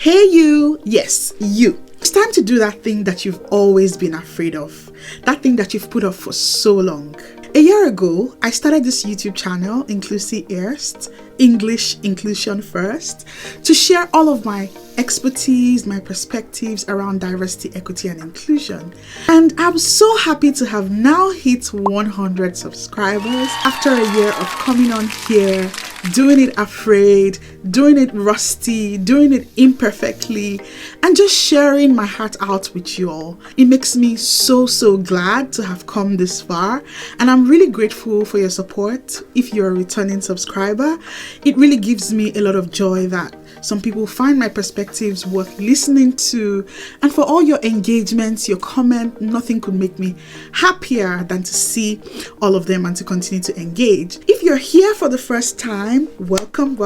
Hey you, yes, you. It's time to do that thing that you've always been afraid of. That thing that you've put off for so long. A year ago, I started this YouTube channel, Inclusive Erst, English Inclusion First, to share all of my expertise, my perspectives around diversity, equity, and inclusion. And I'm so happy to have now hit 100 subscribers after a year of coming on here, doing it afraid, doing it rusty, doing it imperfectly, and just sharing my heart out with you all. It makes me so glad to have come this far, and I'm really grateful for your support. If you're a returning subscriber, it really gives me a lot of joy that some people find my perspectives worth listening to, and for all your engagements, your comment. Nothing could make me happier than to see all of them and to continue to engage. If you're here for the first time, welcome.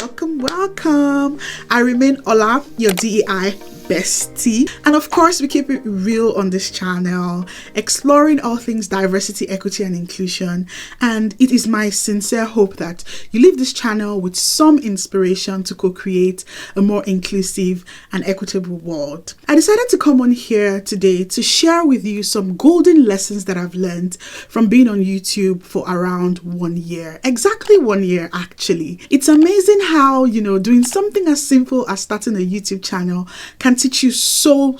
I remain Ola, your DEI bestie, and of course we keep it real on this channel, exploring all things diversity, equity, and inclusion. And it is my sincere hope that you leave this channel with some inspiration to co-create a more inclusive and equitable world. I decided to come on here today to share with you some golden lessons that I've learned from being on YouTube for around 1 year. Exactly 1 year, actually. It's amazing how, doing something as simple as starting a YouTube channel can teach you so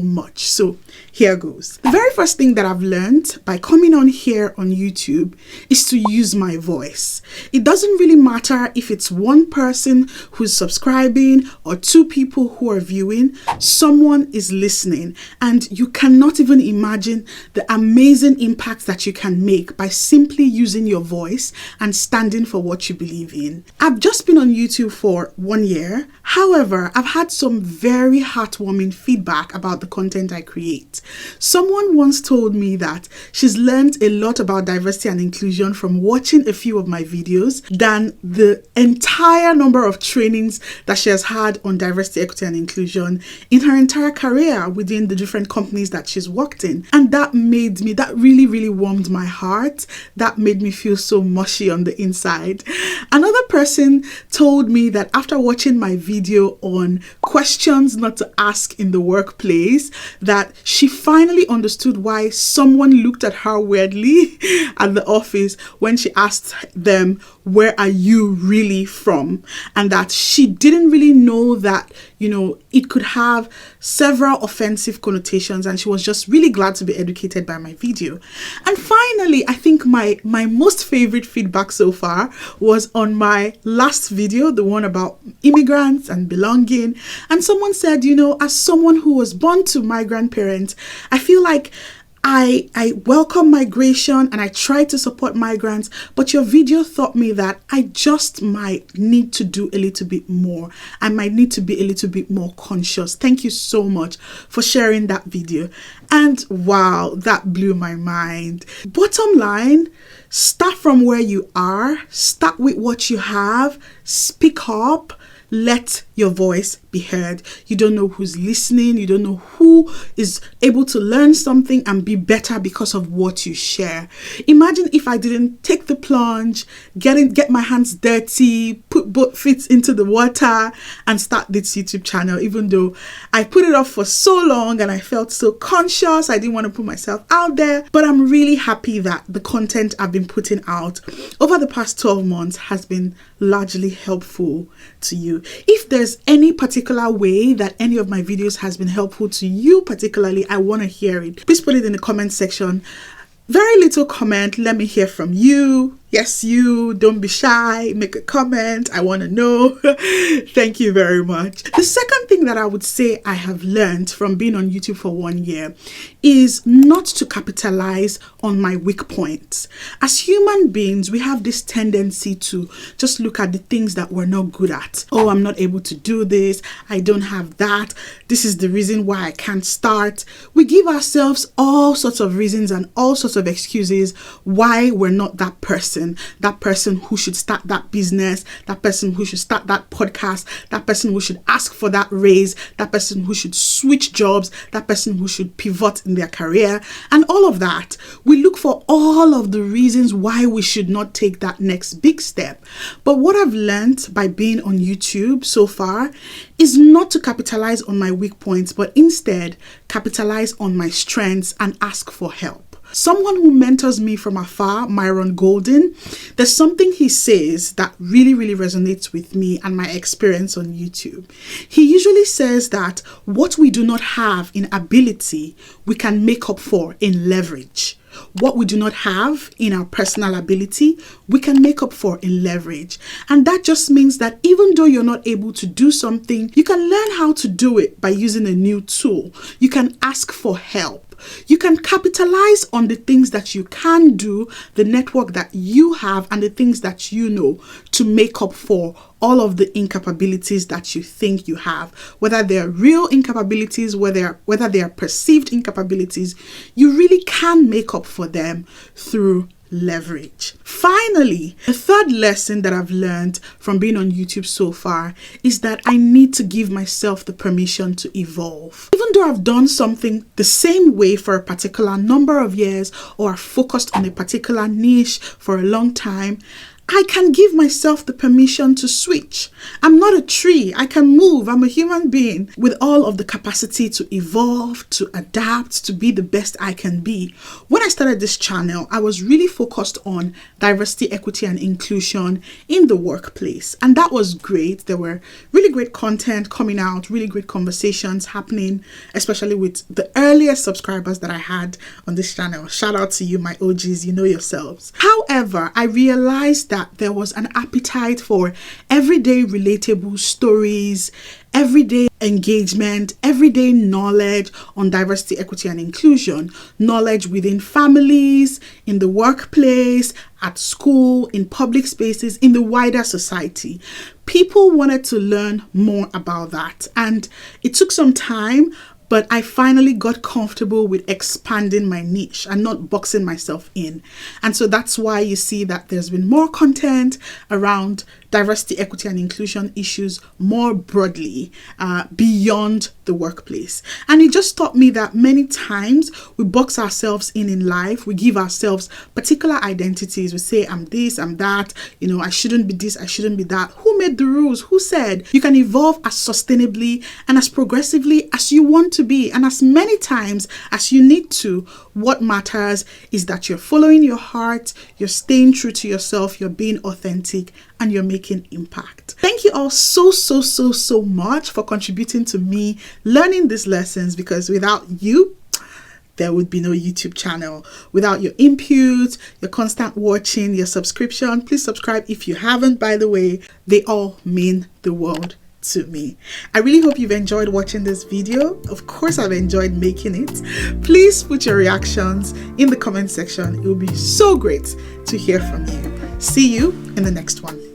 much. So here goes. The very first thing that I've learned by coming on here on YouTube is to use my voice. It doesn't really matter if it's one person who's subscribing or two people who are viewing, someone is listening, and you cannot even imagine the amazing impact that you can make by simply using your voice and standing for what you believe in. I've just been on YouTube for 1 year. However, I've had some very heartwarming feedback about the content I create. Someone once told me that she's learned a lot about diversity and inclusion from watching a few of my videos than the entire number of trainings that she has had on diversity, equity, and inclusion in her entire career within the different companies that she's worked in. And that really warmed my heart. That made me feel so mushy on the inside. Another person told me that after watching my video on questions not to ask in the workplace, that she finally understood why someone looked at her weirdly at the office when she asked them, "Where are you really from?" And that she didn't really know that, it could have several offensive connotations, and she was just really glad to be educated by my video. And finally, I think my most favorite feedback so far was on my last video, the one about immigrants and belonging. And someone said, as someone who was born to migrant parents, I feel like I welcome migration and I try to support migrants, but your video taught me that I just might need to do a little bit more. I might need to be a little bit more conscious. Thank you so much for sharing that video. And wow, that blew my mind. Bottom line, start from where you are, start with what you have, speak up. Let your voice be heard. You don't know who's listening. You don't know who is able to learn something and be better because of what you share. Imagine if I didn't take the plunge, get my hands dirty, put both feet into the water and start this YouTube channel, even though I put it off for so long and I felt so conscious. I didn't want to put myself out there, but I'm really happy that the content I've been putting out over the past 12 months has been largely helpful to you. If there's any particular way that any of my videos has been helpful to you particularly, I want to hear it. Please put it in the comment section. Very little comment. Let me hear from you. Yes, you. Don't be shy. Make a comment. I want to know. Thank you very much. The second thing that I would say I have learned from being on YouTube for 1 year is not to capitalize on my weak points. As human beings, we have this tendency to just look at the things that we're not good at. Oh, I'm not able to do this. I don't have that. This is the reason why I can't start. We give ourselves all sorts of reasons and all sorts of excuses why we're not that person who should start that business, that person who should start that podcast, that person who should ask for that raise raise, that person who should switch jobs, that person who should pivot in their career, and all of that. We look for all of the reasons why we should not take that next big step. But what I've learned by being on YouTube so far is not to capitalize on my weak points, but instead capitalize on my strengths and ask for help. Someone who mentors me from afar, Myron Golden, there's something he says that really resonates with me and my experience on YouTube. He usually says that what we do not have in ability, we can make up for in leverage. What we do not have in our personal ability, we can make up for in leverage. And that just means that even though you're not able to do something, you can learn how to do it by using a new tool. You can ask for help. You can capitalize on the things that you can do, the network that you have, and the things that you know to make up for all of the incapabilities that you think you have. Whether they're real incapabilities, whether they are perceived incapabilities, you really can make up for them through leverage. Finally, the third lesson that I've learned from being on YouTube so far is that I need to give myself the permission to evolve. Even though I've done something the same way for a particular number of years, or focused on a particular niche for a long time, I can give myself the permission to switch. I'm not a tree. I can move. I'm a human being with all of the capacity to evolve, to adapt, to be the best I can be. When I started this channel, I was really focused on diversity, equity, and inclusion in the workplace. And that was great. There were really great content coming out, really great conversations happening, especially with the earliest subscribers that I had on this channel. Shout out to you, my OGs, you know yourselves. However, I realized that there was an appetite for everyday relatable stories, everyday engagement, everyday knowledge on diversity, equity, and inclusion, knowledge within families, in the workplace, at school, in public spaces, in the wider society. People wanted to learn more about that, and it took some time, but I finally got comfortable with expanding my niche and not boxing myself in. And so that's why you see that there's been more content around diversity, equity, and inclusion issues more broadly, beyond the workplace. And it just taught me that many times we box ourselves in life. We give ourselves particular identities. We say, I'm this, I'm that, I shouldn't be this, I shouldn't be that. Who made the rules? Who said you can evolve as sustainably and as progressively as you want to be, and as many times as you need to? What matters is that you're following your heart, you're staying true to yourself, you're being authentic, and you're making impact. Thank you all so much for contributing to me learning these lessons, because without you, there would be no YouTube channel. Without your input, your constant watching, your subscription, please subscribe if you haven't, by the way, they all mean the world to me. I really hope you've enjoyed watching this video. Of course, I've enjoyed making it. Please put your reactions in the comment section. It will be so great to hear from you. See you in the next one.